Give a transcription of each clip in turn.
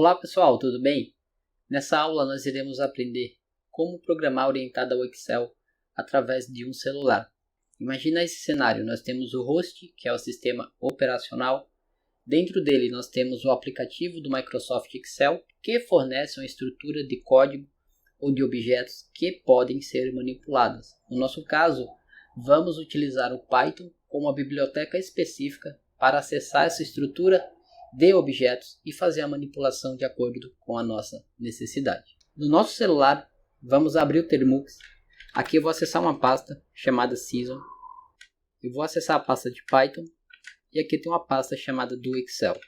Olá pessoal, tudo bem? Nessa aula nós iremos aprender como programar orientado ao Excel através de um celular. Imagina esse cenário, nós temos o host, que é o sistema operacional. Dentro dele nós temos o aplicativo do Microsoft Excel, que fornece uma estrutura de código ou de objetos que podem ser manipulados. No nosso caso, vamos utilizar o Python como uma biblioteca específica para acessar essa estrutura de objetos e fazer a manipulação de acordo com a nossa necessidade. No nosso celular, vamos abrir o Termux. Aqui eu vou acessar uma pasta chamada Season. Eu vou acessar a pasta de Python e aqui tem uma pasta chamada do Excel.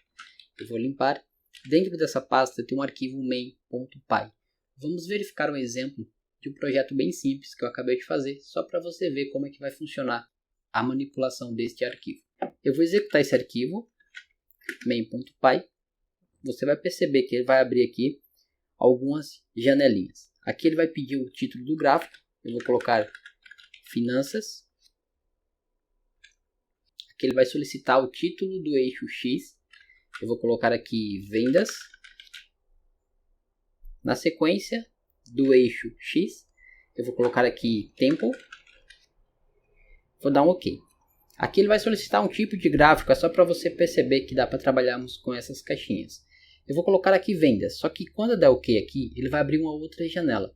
Eu vou limpar. Dentro dessa pasta tem um arquivo main.py. Vamos verificar um exemplo de um projeto bem simples que eu acabei de fazer, só para você ver como é que vai funcionar a manipulação deste arquivo. Eu vou executar esse arquivo main.py. Você vai perceber que ele vai abrir aqui algumas janelinhas. Aqui ele vai pedir o título do gráfico. Eu vou colocar finanças. Aqui ele vai solicitar o título do eixo X. Eu vou colocar aqui vendas. Na sequência do eixo X, eu vou colocar aqui tempo. Vou dar um OK. Aqui ele vai solicitar um tipo de gráfico, é só para você perceber que dá para trabalharmos com essas caixinhas. Eu vou colocar aqui vendas, só que quando eu der OK aqui, ele vai abrir uma outra janela.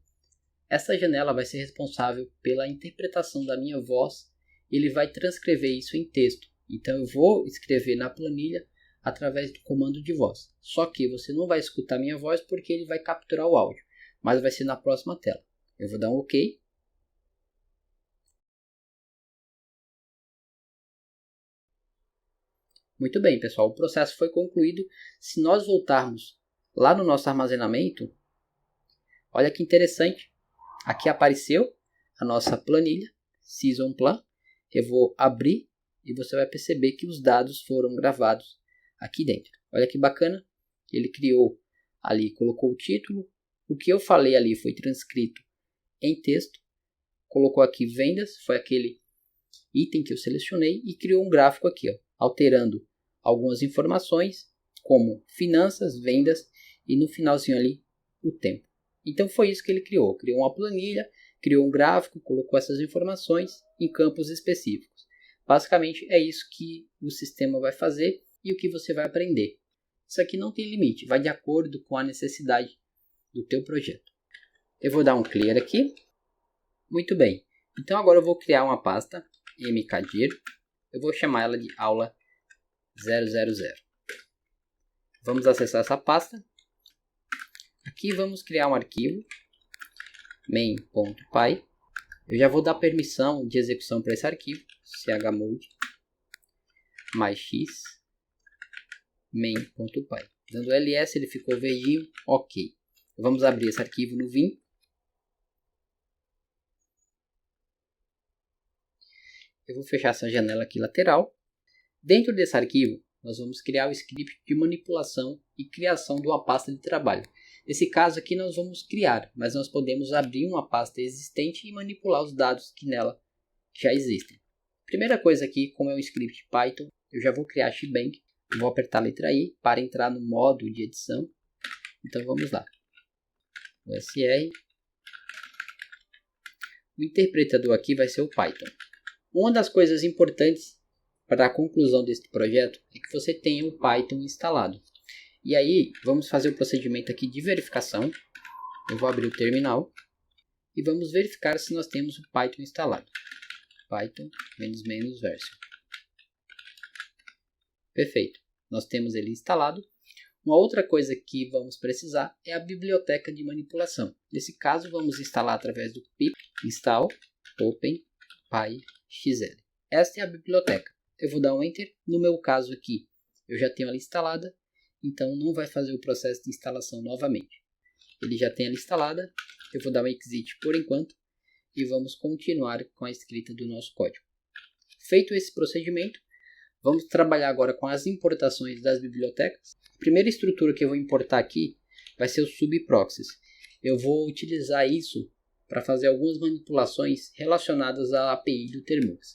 Essa janela vai ser responsável pela interpretação da minha voz, ele vai transcrever isso em texto. Então eu vou escrever na planilha através do comando de voz. Só que você não vai escutar minha voz porque ele vai capturar o áudio, mas vai ser na próxima tela. Eu vou dar um OK. Muito bem, pessoal, o processo foi concluído. Se nós voltarmos lá no nosso armazenamento, olha que interessante. Aqui apareceu a nossa planilha, Season Plan. Eu vou abrir e você vai perceber que os dados foram gravados aqui dentro. Olha que bacana. Ele criou ali, colocou o título. O que eu falei ali foi transcrito em texto. Colocou aqui vendas, foi aquele item que eu selecionei e criou um gráfico aqui, ó, alterando algumas informações como finanças, vendas e no finalzinho ali o tempo. Então foi isso que ele criou. Criou uma planilha, criou um gráfico, colocou essas informações em campos específicos. Basicamente é isso que o sistema vai fazer e o que você vai aprender. Isso aqui não tem limite, vai de acordo com a necessidade do teu projeto. Eu vou dar um clear aqui. Muito bem. Então agora eu vou criar uma pasta mkdir. Eu vou chamar ela de aula 000. Vamos acessar essa pasta. Aqui vamos criar um arquivo main.py. Eu já vou dar permissão de execução para esse arquivo, chmod mais x main.py. Dando ls ele ficou verdinho, OK. Vamos abrir esse arquivo no Vim. Eu vou fechar essa janela aqui lateral. Dentro desse arquivo, nós vamos criar o script de manipulação e criação de uma pasta de trabalho. Nesse caso aqui nós vamos criar, mas nós podemos abrir uma pasta existente e manipular os dados que nela já existem. Primeira coisa aqui, como é um script Python, eu já vou criar Shebang. Vou apertar a letra I para entrar no modo de edição. Então vamos lá. USR. O interpretador aqui vai ser o Python. Uma das coisas importantes para a conclusão deste projeto é que você tenha o Python instalado. E aí, vamos fazer o procedimento aqui de verificação. Eu vou abrir o terminal e vamos verificar se nós temos o Python instalado. Python --version. Perfeito. Nós temos ele instalado. Uma outra coisa que vamos precisar é a biblioteca de manipulação. Nesse caso, vamos instalar através do pip install openpyxl. Esta é a biblioteca. Eu vou dar um Enter. No meu caso aqui, eu já tenho ela instalada, então não vai fazer o processo de instalação novamente. Ele já tem ela instalada. Eu vou dar um Exit por enquanto e vamos continuar com a escrita do nosso código. Feito esse procedimento, vamos trabalhar agora com as importações das bibliotecas. A primeira estrutura que eu vou importar aqui vai ser o subproxies. Eu vou utilizar isso para fazer algumas manipulações relacionadas à API do Termux.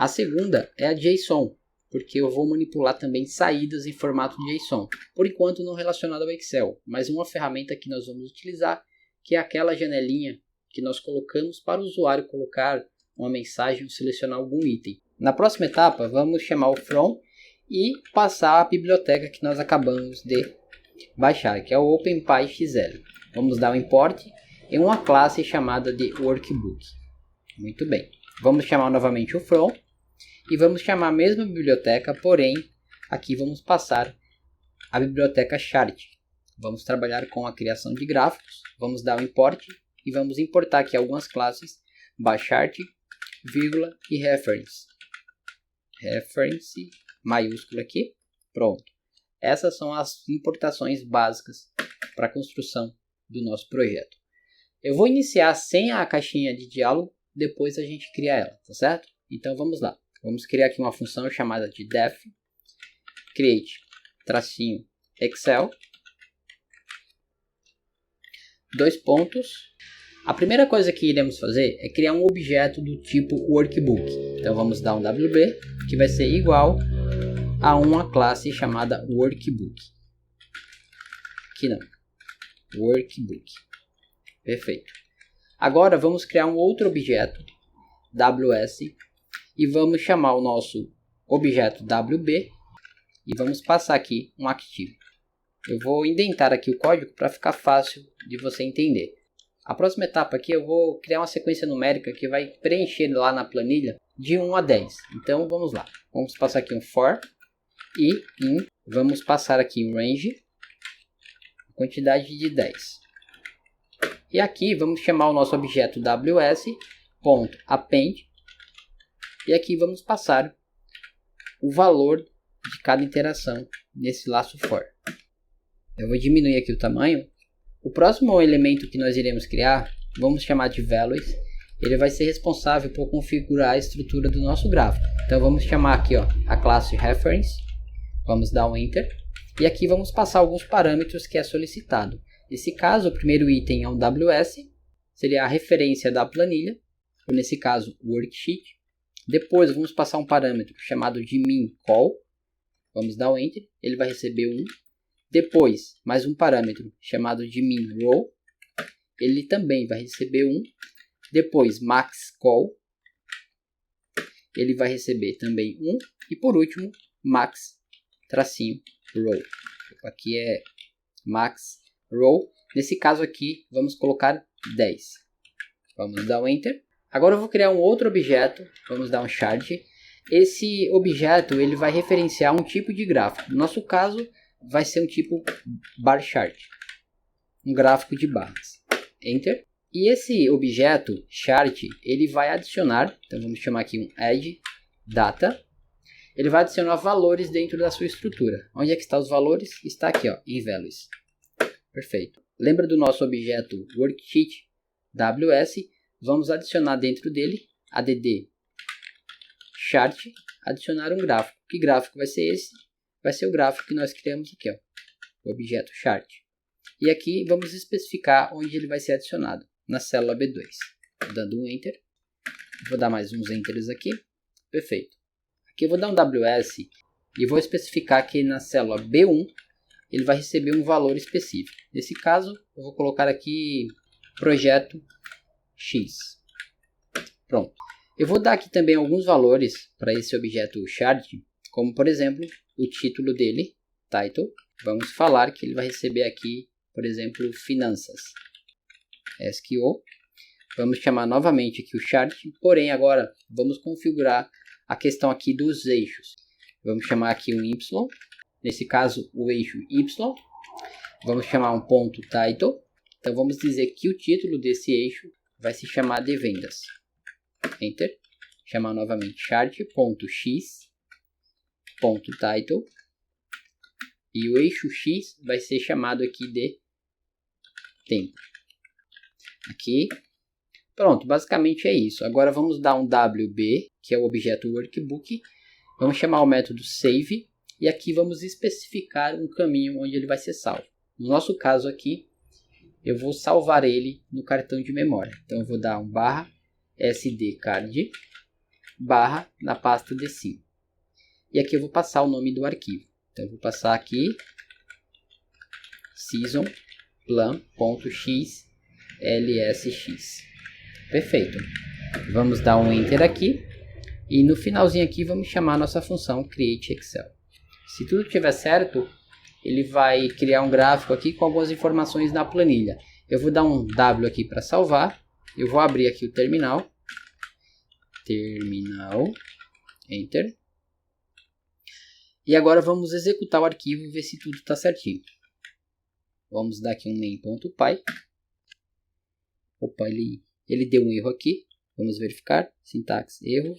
A segunda é a JSON. porque eu vou manipular também saídas em formato de JSON. Por enquanto não relacionado ao Excel, mas uma ferramenta que nós vamos utilizar, que é aquela janelinha que nós colocamos para o usuário colocar uma mensagem ou selecionar algum item. Na próxima etapa, vamos chamar o from e passar a biblioteca que nós acabamos de baixar, que é o OpenPyXL. Vamos dar um import em uma classe chamada de Workbook. Muito bem. Vamos chamar novamente o from e vamos chamar a mesma biblioteca, porém aqui vamos passar a biblioteca chart. Vamos trabalhar com a criação de gráficos, vamos dar um import e vamos importar aqui algumas classes, chart, vírgula e reference. Reference maiúsculo aqui, pronto. Essas são as importações básicas para a construção do nosso projeto. Eu vou iniciar sem a caixinha de diálogo, depois a gente cria ela, tá certo? Então vamos lá. Vamos criar aqui uma função chamada de def create tracinho Excel. Dois pontos. A primeira coisa que iremos fazer é criar um objeto do tipo workbook. Então vamos dar um WB que vai ser igual a uma classe chamada workbook. Aqui não. Workbook. Perfeito. Agora vamos criar um outro objeto WS e vamos chamar o nosso objeto WB e vamos passar aqui um activo. Eu vou indentar aqui o código para ficar fácil de você entender. A próxima etapa aqui eu vou criar uma sequência numérica que vai preencher lá na planilha de 1 a 10. Então vamos lá. Vamos passar aqui um for e in. Vamos passar aqui um range, quantidade de 10. E aqui vamos chamar o nosso objeto ws.append e aqui vamos passar o valor de cada interação nesse laço for. Eu vou diminuir aqui o tamanho. O próximo elemento que nós iremos criar, vamos chamar de values. Ele vai ser responsável por configurar a estrutura do nosso gráfico. Então vamos chamar aqui a classe reference. Vamos dar um enter. E aqui vamos passar alguns parâmetros que é solicitado. Nesse caso, o primeiro item é um WS, seria a referência da planilha, ou nesse caso, worksheet. Depois vamos passar um parâmetro chamado de min call. Vamos dar um enter, ele vai receber 1. Depois, mais um parâmetro chamado de min row, ele também vai receber 1. Depois, max call, ele vai receber também 1. E por último, max tracinho row. Aqui é max row. Nesse caso aqui, vamos colocar 10. Vamos dar um enter. Agora eu vou criar um outro objeto. Vamos dar um chart. Esse objeto ele vai referenciar um tipo de gráfico. No nosso caso, vai ser um tipo bar chart. Um gráfico de barras. Enter. E esse objeto chart, ele vai adicionar, então vamos chamar aqui um add data. Ele vai adicionar valores dentro da sua estrutura. Onde é que estão os valores? Está aqui, em values. Perfeito. Lembra do nosso objeto worksheet WS? Vamos adicionar dentro dele add chart, adicionar um gráfico. Que gráfico vai ser esse? Vai ser o gráfico que nós criamos aqui, o objeto chart. E aqui vamos especificar onde ele vai ser adicionado, na célula B2. Dando um enter. Vou dar mais uns enters aqui. Perfeito. Aqui eu vou dar um WS e vou especificar que na célula B1 ele vai receber um valor específico. Nesse caso, eu vou colocar aqui projeto X. Pronto. Eu vou dar aqui também alguns valores para esse objeto chart, como por exemplo, o título dele, title. Vamos falar que ele vai receber aqui, por exemplo, finanças. SQO. Vamos chamar novamente aqui o chart, porém agora vamos configurar a questão aqui dos eixos. Vamos chamar aqui um Y. Nesse caso, o eixo Y. Vamos chamar um ponto title. Então, vamos dizer que o título desse eixo vai se chamar de vendas. Enter. Chamar novamente chart.x.title. E o eixo X vai ser chamado aqui de tempo. Aqui. Pronto, basicamente é isso. Agora vamos dar um WB, que é o objeto workbook. Vamos chamar o método save. E aqui vamos especificar um caminho onde ele vai ser salvo. No nosso caso aqui, eu vou salvar ele no cartão de memória. Então eu vou dar um /sdcard na pasta de 5. E aqui eu vou passar o nome do arquivo. Então eu vou passar aqui seasonplan.xlsx. Perfeito. Vamos dar um Enter aqui. E no finalzinho aqui vamos chamar a nossa função createExcel. Se tudo estiver certo, ele vai criar um gráfico aqui com algumas informações na planilha. Eu vou dar um W aqui para salvar. Eu vou abrir aqui o terminal. Terminal. Enter. E agora vamos executar o arquivo e ver se tudo está certinho. Vamos dar aqui um main.py. Opa, ele deu um erro aqui. Vamos verificar. Sintaxe, erro.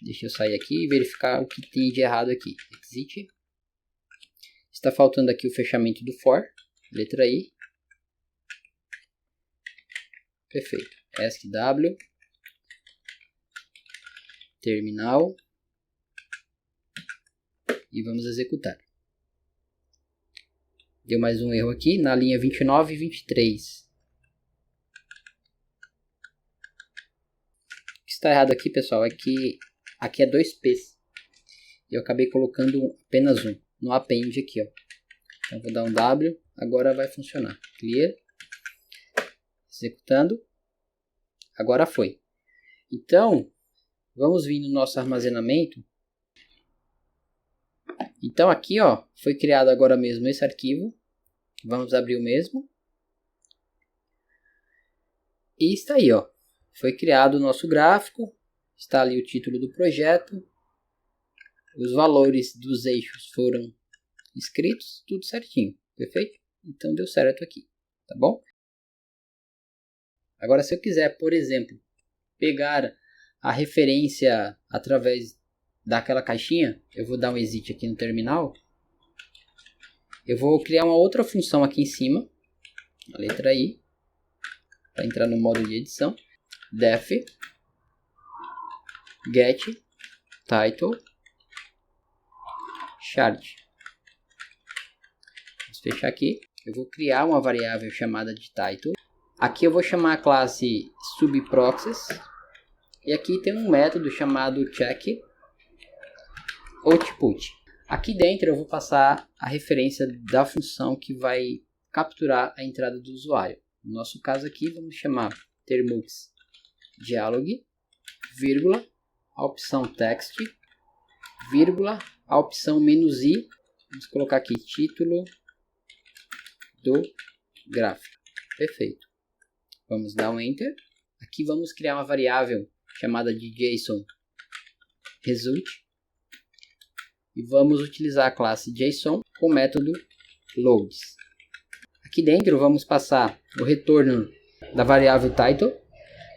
Deixa eu sair aqui e verificar o que tem de errado aqui. Exit. Está faltando aqui o fechamento do for. Letra I. Perfeito. SW. Terminal. E vamos executar. Deu mais um erro aqui na linha 29 e 23. O que está errado aqui, pessoal, é que aqui é 2 P's. E eu acabei colocando apenas um. No append aqui, ó. Então vou dar um W. Agora vai funcionar. Clear. Executando. Agora foi. Então, vamos vir no nosso armazenamento. Então aqui, ó, foi criado agora mesmo esse arquivo. Vamos abrir o mesmo. E está aí, ó. Foi criado o nosso gráfico. Está ali o título do projeto. Os valores dos eixos foram escritos. Tudo certinho. Perfeito? Então deu certo aqui. Tá bom? Agora se eu quiser, por exemplo, pegar a referência através daquela caixinha, eu vou dar um exit aqui no terminal. Eu vou criar uma outra função aqui em cima, a letra I, para entrar no modo de edição. Def get title chart. Vamos fechar aqui. Eu vou criar uma variável chamada de title. Aqui eu vou chamar a classe subproxies. E aqui tem um método chamado check output. Aqui dentro eu vou passar a referência da função que vai capturar a entrada do usuário. No nosso caso aqui vamos chamar termux dialog, vírgula, a opção text, vírgula, a opção "-i". Vamos colocar aqui título do gráfico. Perfeito. Vamos dar um Enter. Aqui vamos criar uma variável chamada de JSON result. E vamos utilizar a classe JSON com o método loads. Aqui dentro vamos passar o retorno da variável title,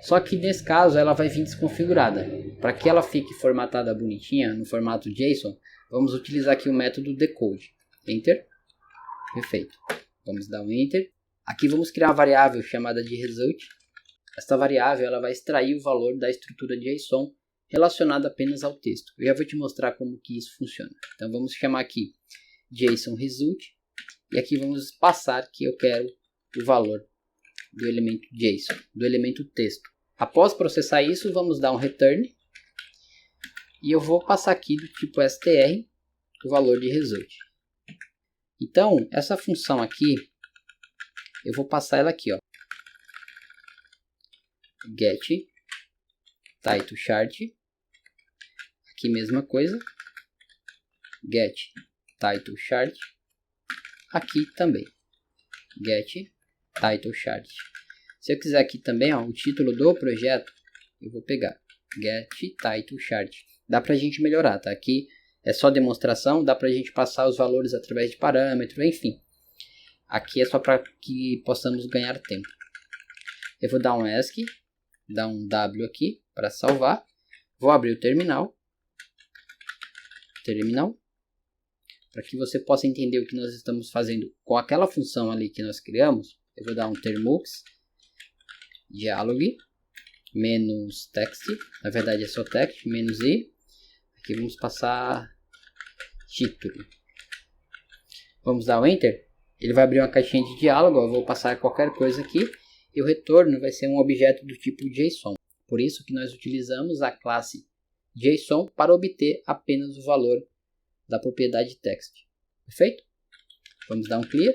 só que nesse caso ela vai vir desconfigurada. Para que ela fique formatada bonitinha no formato JSON, vamos utilizar aqui o método decode. Enter. Perfeito. Vamos dar um Enter. Aqui vamos criar uma variável chamada de result. Esta variável ela vai extrair o valor da estrutura JSON relacionado apenas ao texto. Eu já vou te mostrar como que isso funciona. Então vamos chamar aqui JSON result e aqui vamos passar que eu quero o valor do elemento JSON, do elemento texto. Após processar isso, vamos dar um return e eu vou passar aqui do tipo str o valor de result. Então, essa função aqui, eu vou passar ela aqui, ó. Get title chart. Aqui mesma coisa. Get title chart. Aqui também. Get title chart. Se eu quiser aqui também, ó, o título do projeto, eu vou pegar get title chart. Dá pra gente melhorar, tá? Aqui é só demonstração, dá pra gente passar os valores através de parâmetros, enfim. Aqui é só para que possamos ganhar tempo. Eu vou dar um ESC, dar um W aqui para salvar. Vou abrir o terminal. Para que você possa entender o que nós estamos fazendo com aquela função ali que nós criamos. Eu vou dar um termux dialog menos text. Na verdade é só text, menos "i". Aqui vamos passar título. Vamos dar o Enter. Ele vai abrir uma caixinha de diálogo. Eu vou passar qualquer coisa aqui. E o retorno vai ser um objeto do tipo JSON. Por isso que nós utilizamos a classe JSON para obter apenas o valor da propriedade text. Perfeito? Vamos dar um clear.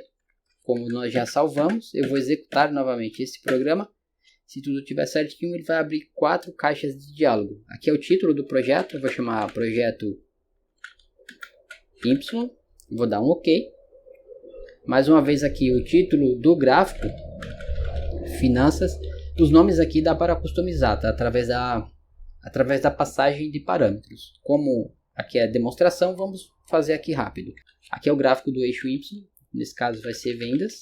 Como nós já salvamos, eu vou executar novamente esse programa. Se tudo estiver certinho, ele vai abrir 4 caixas de diálogo. Aqui é o título do projeto, eu vou chamar projeto Y. Vou dar um OK. Mais uma vez aqui o título do gráfico, finanças. Os nomes aqui dá para customizar, tá? Através da passagem de parâmetros. Como aqui é a demonstração, vamos fazer aqui rápido. Aqui é o gráfico do eixo Y, nesse caso vai ser vendas.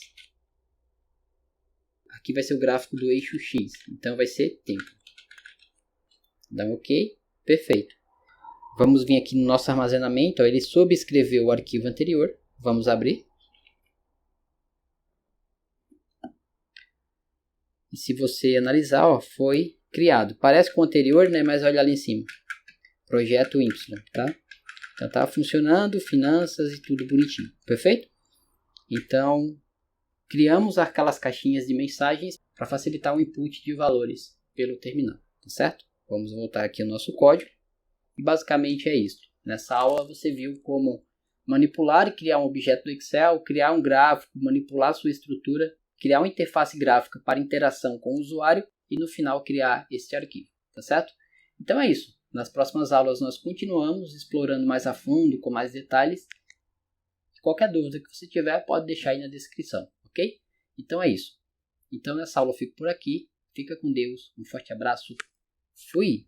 Aqui vai ser o gráfico do eixo X, então vai ser tempo. Dá um OK, perfeito. Vamos vir aqui no nosso armazenamento, ó, ele subscreveu o arquivo anterior, vamos abrir. E se você analisar, ó, foi criado. Parece com o anterior, né? Mas olha ali em cima. Projeto Y, tá? Então tá funcionando, finanças e tudo bonitinho. Perfeito? Então, criamos aquelas caixinhas de mensagens para facilitar o input de valores pelo terminal, tá certo? Vamos voltar aqui ao nosso código. E basicamente é isso. Nessa aula você viu como manipular e criar um objeto do Excel, criar um gráfico, manipular sua estrutura, criar uma interface gráfica para interação com o usuário e no final criar este arquivo, tá certo? Então é isso. Nas próximas aulas nós continuamos explorando mais a fundo, com mais detalhes. Qualquer dúvida que você tiver pode deixar aí na descrição, ok? Então é isso. Então nessa aula eu fico por aqui. Fica com Deus. Um forte abraço. Fui!